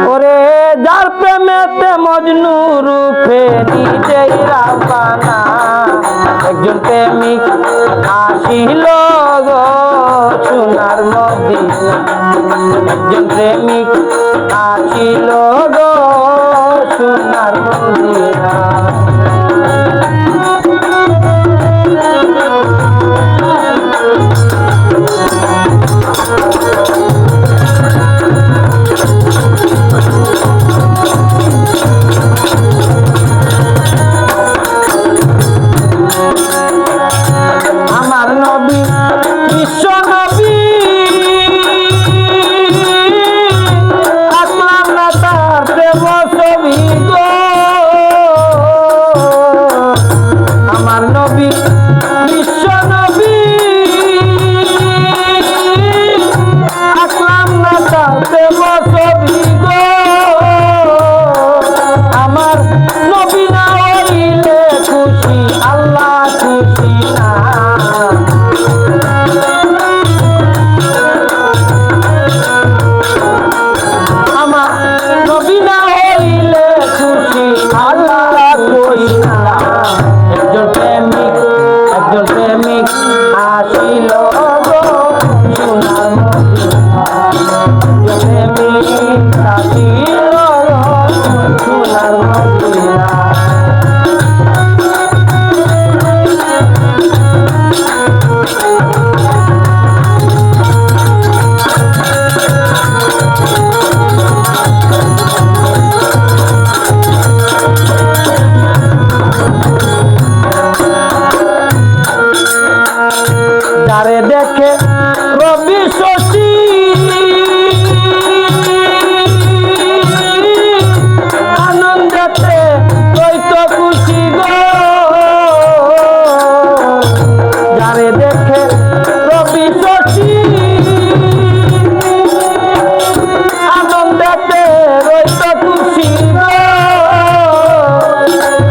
ওরে যার প্রেমেতে মজনু রূপে নিজেই রাবানা একজন প্রেমিক আসিল গো সোনার মদিনা একজন প্রেমিক আসিল গো সোনার মদিনা যারে দেখে রবি শশী আনন্দেতে হইত খুশি গো যারে দেখে রবি শশী আনন্দেতে হইত খুশি গো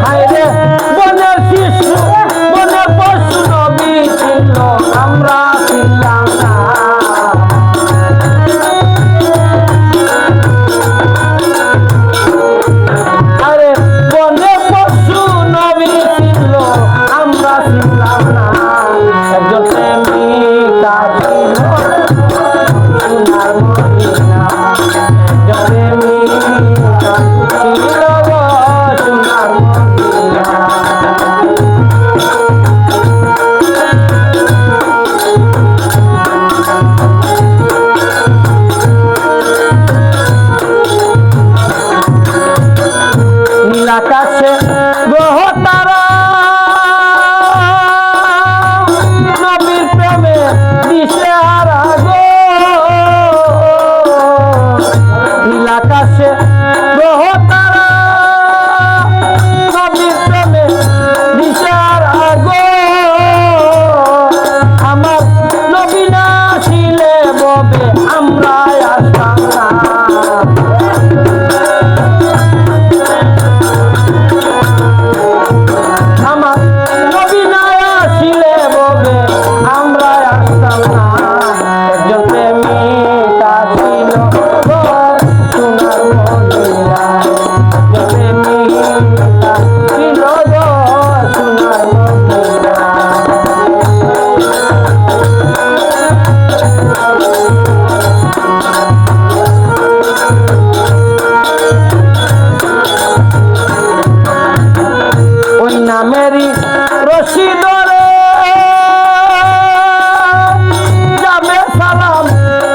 হায়রে বনের শিশু বনের পশু নবী ছিল আমরা ছিলাম না আরে বনে পশু নবী ছিল আমরা ছিলাম না একজন প্রেমিক আসিল সোনার মদিনা একজন প্রেমিক আসিল সোনার মদিনা আকাশে গ্রহ তারা নবীর প্রেমে দিশে হারা গো নীল আকাশে গ্রহ তারা নবীর প্রেমে দিশে হারা গো আমার নবী না ছিলে ববে আমরা আসতাম না মেরি রশি ধরে যাবে সালাম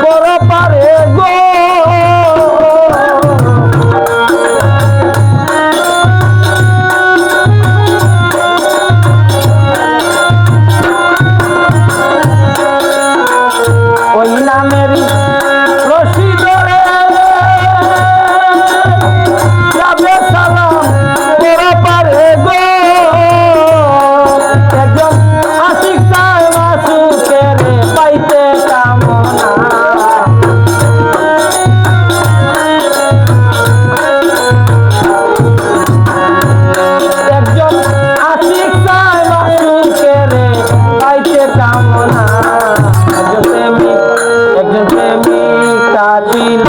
বড় পারে গো ওই নামেরই রশি ধরে যাবে সালাম বড় পারে গো কামনা দিল